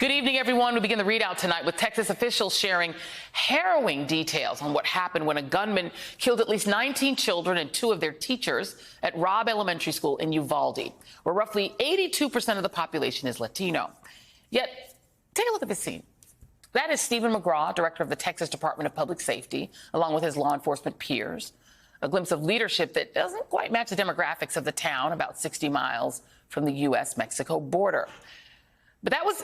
Good evening, everyone. We begin the readout tonight with Texas officials sharing harrowing details on what happened when a gunman killed at least 19 children and 2 of their teachers at Robb Elementary School in Uvalde, where roughly 82% of the population is Latino. Yet, take a look at this scene. That is Stephen McGraw, director of the Texas Department of Public Safety, along with his law enforcement peers. A glimpse of leadership that doesn't quite match the demographics of the town, about 60 miles from the U.S.-Mexico border. But that was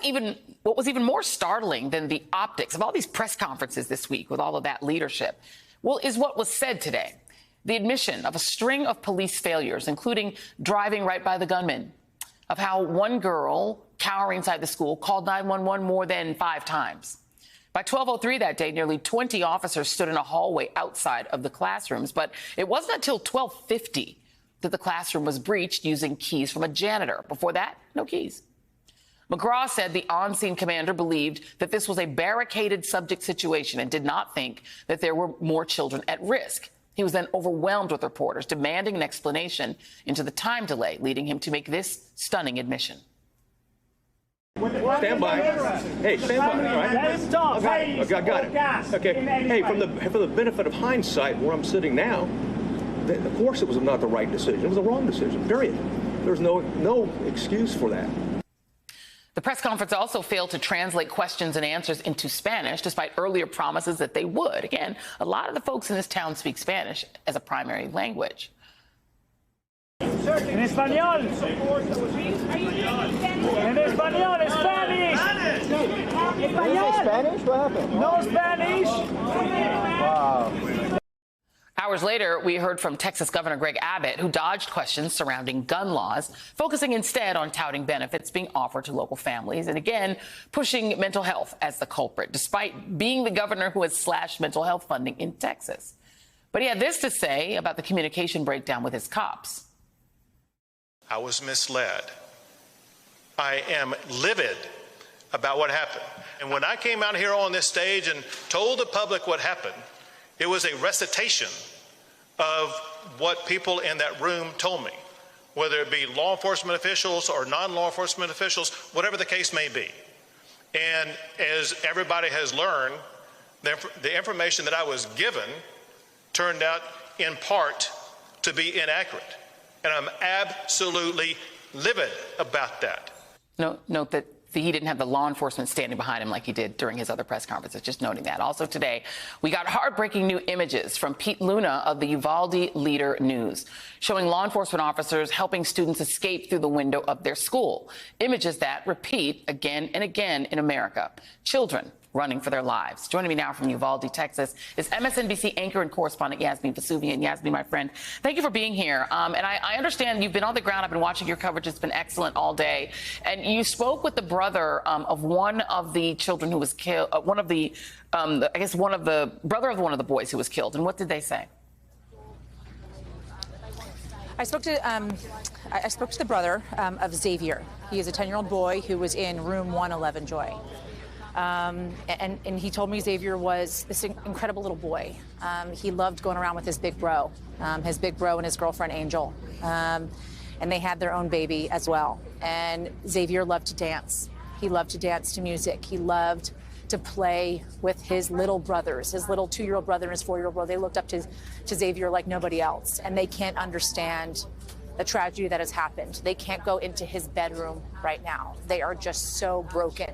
what was even more startling than the optics of all these press conferences this week with all of that leadership, well, is what was said today. The admission of a string of police failures, including driving right by the gunman, of how one girl cowering inside the school called 911 more than 5 times. By 12:03 that day, nearly 20 officers stood in a hallway outside of the classrooms, but it wasn't until 12:50 that the classroom was breached using keys from a janitor. Before that, no keys. McGraw said the on-scene commander believed that this was a barricaded subject situation and did not think that there were more children at risk. He was then overwhelmed with reporters demanding an explanation into the time delay, leading him to make this stunning admission. Stand by. Hey, stand by. All right. Let him talk. Okay, got it. Okay. Hey, for the benefit of hindsight, where I'm sitting now, of course it was not the right decision. It was the wrong decision. Period. There's no excuse for that. The press conference also failed to translate questions and answers into Spanish, despite earlier promises that they would. Again, a lot of the folks in this town speak Spanish as a primary language. En español. En español. Es Spanish. Spanish? What happened? No Spanish. Wow. Hours later, we heard from Texas Governor Greg Abbott, who dodged questions surrounding gun laws, focusing instead on touting benefits being offered to local families and, again, pushing mental health as the culprit, despite being the governor who has slashed mental health funding in Texas. But he had this to say about the communication breakdown with his cops. I was misled. I am livid about what happened. And when I came out here on this stage and told the public what happened, it was a recitation of what people in that room told me, whether it be law enforcement officials or non-law enforcement officials, whatever the case may be. And as everybody has learned, the information that I was given turned out in part to be inaccurate. And I'm absolutely livid about that. Note that he didn't have the law enforcement standing behind him like he did during his other press conferences, just noting that. Also today, we got heartbreaking new images from Pete Luna of the Uvalde Leader News, showing law enforcement officers helping students escape through the window of their school. Images that repeat again and again in America. Children running for their lives. Joining me now from Uvalde, Texas, is MSNBC anchor and correspondent Yasmeen Vesuvian. Yasmeen, my friend, thank you for being here. And I understand you've been on the ground. I've been watching your coverage. It's been excellent all day. And you spoke with the brother of one of the children who was killed, brother of one of the boys who was killed. And what did they say? I spoke to the brother of Xavier. He is a 10-year-old boy who was in room 111, Joy. And he told me Xavier was this incredible little boy. He loved going around with his big bro and his girlfriend Angel. And they had their own baby as well. And Xavier loved to dance. He loved to dance to music. He loved to play with his little brothers, his little 2-year-old brother and his 4-year-old brother. They looked up to Xavier like nobody else. And they can't understand the tragedy that has happened. They can't go into his bedroom right now. They are just so broken.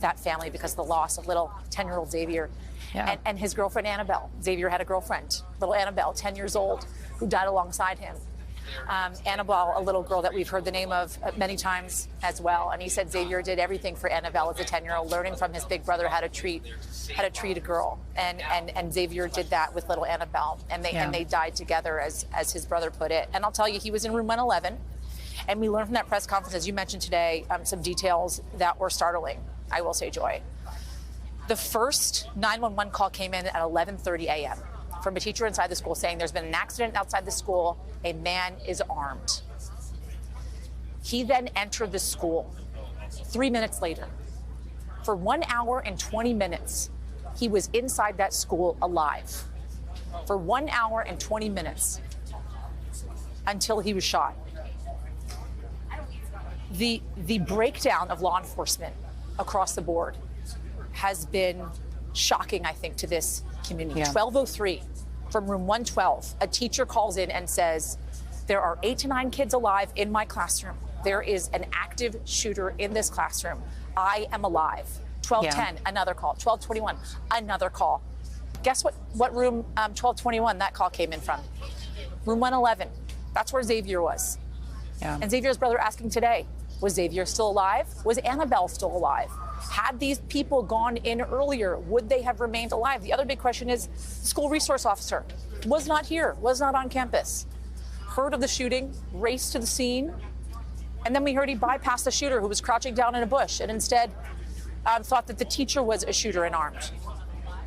That family, because of the loss of little 10-year-old Xavier and his girlfriend Annabelle. Xavier had a girlfriend, little Annabelle, 10 years old, who died alongside him. Annabelle, a little girl that we've heard the name of many times as well. And he said Xavier did everything for Annabelle as a 10-year-old, learning from his big brother how to treat a girl. And Xavier did that with little Annabelle. And they died together, as his brother put it. And I'll tell you, he was in room 111. And we learned from that press conference, as you mentioned today, some details that were startling, I will say, Joy. The first 911 call came in at 11:30 a.m. from a teacher inside the school saying there's been an accident outside the school. A man is armed. He then entered the school 3 minutes later. For 1 hour and 20 minutes, he was inside that school alive. For 1 hour and 20 minutes until he was shot. The breakdown of law enforcement across the board has been shocking, I think, to this community. Yeah. 12:03 from room 112, a teacher calls in and says, there are 8 to 9 kids alive in my classroom. There is an active shooter in this classroom. I am alive. 12:10, another call. 12:21, another call. Guess what room 12:21 that call came in from? Room 111. That's where Xavier was. Yeah. And Xavier's brother asking today, was Xavier still alive? Was Annabelle still alive? Had these people gone in earlier, would they have remained alive? The other big question is, the school resource officer was not here, was not on campus. Heard of the shooting, raced to the scene, and then we heard he bypassed the shooter who was crouching down in a bush and instead thought that the teacher was a shooter and armed.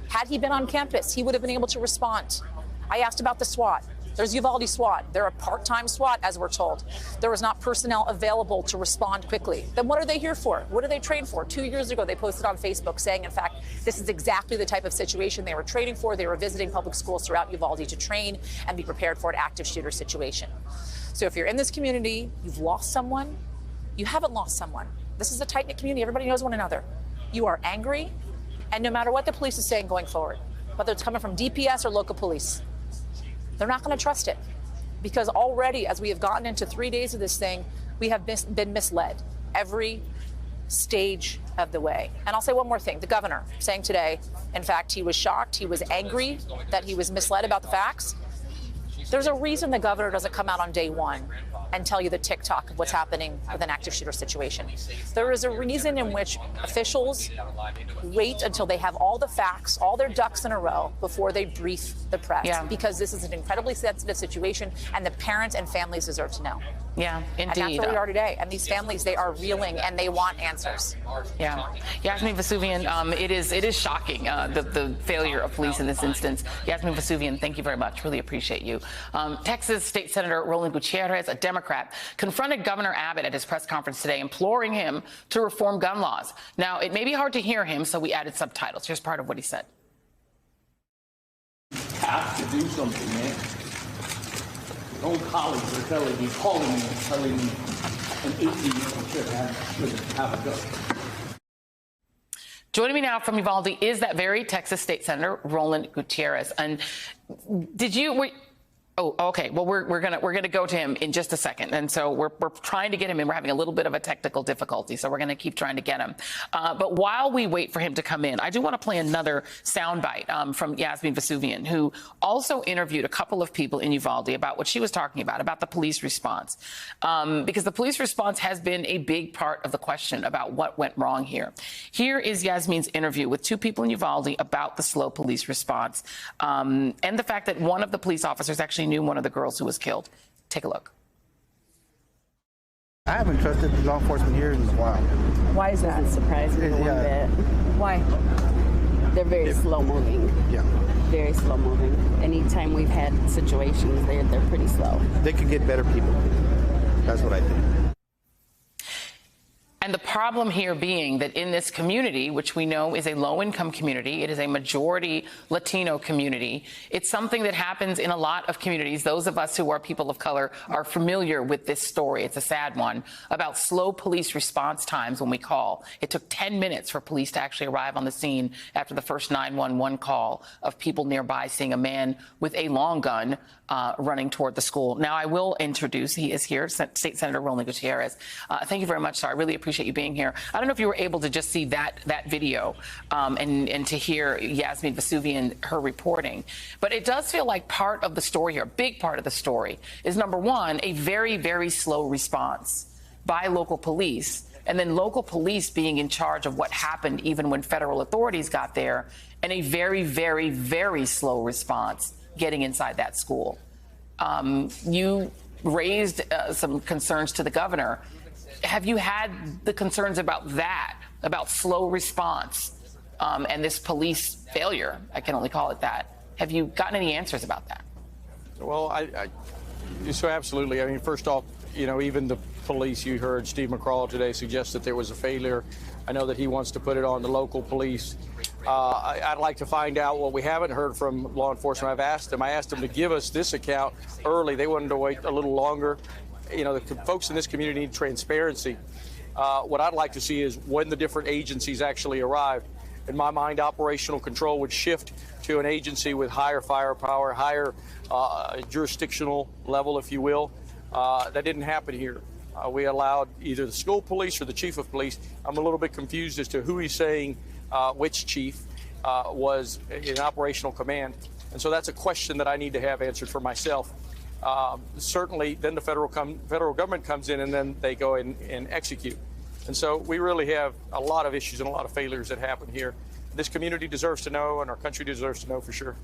Had he been on campus, he would have been able to respond. I asked about the SWAT. There's Uvalde SWAT. They're a part-time SWAT, as we're told. There was not personnel available to respond quickly. Then what are they here for? What do they train for? 2 years ago, they posted on Facebook saying, in fact, this is exactly the type of situation they were training for. They were visiting public schools throughout Uvalde to train and be prepared for an active shooter situation. So if you're in this community, you've lost someone, you haven't lost someone. This is a tight-knit community. Everybody knows one another. You are angry, and no matter what the police is saying going forward, whether it's coming from DPS or local police, they're not going to trust it, because already, as we have gotten into 3 days of this thing, we have been misled every stage of the way. And I'll say one more thing. The governor saying today, in fact, he was shocked, he was angry that he was misled about the facts. There's a reason the governor doesn't come out on day one and tell you the tick-tock of what's happening with an active shooter situation. There is a reason in which officials wait until they have all the facts, all their ducks in a row before they brief the press, because this is an incredibly sensitive situation and the parents and families deserve to know. Yeah, indeed. And that's where we are today. And these families, they are reeling and they want answers. Yeah. Yasmine Vesuvian, it is shocking, the failure of police in this instance. Yasmine Vesuvian, thank you very much. Really appreciate you. Texas State Senator Roland Gutierrez, a Democrat, confronted Governor Abbott at his press conference today, imploring him to reform gun laws. Now, it may be hard to hear him, so we added subtitles. Here's part of what he said. Have to do something, man. Old colleagues are telling me, calling me, and telling me an 18-year-old should have a gun. Joining me now from Uvalde is that very Texas State Senator Roland Gutierrez. And did you? Oh, okay. Well, we're gonna go to him in just a second, and so we're trying to get him in. We're having a little bit of a technical difficulty, so we're gonna keep trying to get him. But while we wait for him to come in, I do want to play another soundbite from Yasmine Vesuvian, who also interviewed a couple of people in Uvalde about what she was talking about the police response, because the police response has been a big part of the question about what went wrong here. Here is Yasmine's interview with 2 people in Uvalde about the slow police response, and the fact that one of the police officers actually knew one of the girls who was killed. Take a look. I haven't trusted law enforcement here in a while. Why is that? Doesn't surprise me one bit. Why? They're very slow moving. Yeah. Very slow moving. Anytime we've had situations, they're pretty slow. They could get better people. That's what I think. And the problem here being that in this community, which we know is a low-income community, it is a majority Latino community. It's something that happens in a lot of communities. Those of us who are people of color are familiar with this story. It's a sad one about slow police response times when we call. It took 10 minutes for police to actually arrive on the scene after the first 911 call of people nearby seeing a man with a long gun running toward the school. Now, I will introduce, he is here, State Senator Roland Gutierrez. Thank you very much, sir. I really appreciate you being here. I don't know if you were able to just see that video and to hear Yasmine Vesuvian, her reporting. But it does feel like part of the story here, a big part of the story, is, number one, a very, very slow response by local police, and then local police being in charge of what happened even when federal authorities got there, and a very, very, very slow response getting inside that school. You raised some concerns to the governor. Have you had the concerns about that, about slow response and this police failure? I can only call it that. Have you gotten any answers about that? Well, so absolutely. I mean, first off, you know, even the police, you heard Steve McCraw today suggest that there was a failure. I know that he wants to put it on the local police. I'd like to find out what we haven't heard from law enforcement. I asked them to give us this account early. They wanted to wait a little longer. You know, the folks in this community need transparency. What I'd like to see is when the different agencies actually arrive. In my mind, operational control would shift to an agency with higher firepower, higher jurisdictional level, if you will. That didn't happen here. We allowed either the school police or the chief of police. I'm a little bit confused as to who he's saying which chief was in operational command. And so that's a question that I need to have answered for myself. Certainly, then the federal government comes in and then they go and execute. And so we really have a lot of issues and a lot of failures that happen here. This community deserves to know, and our country deserves to know for sure.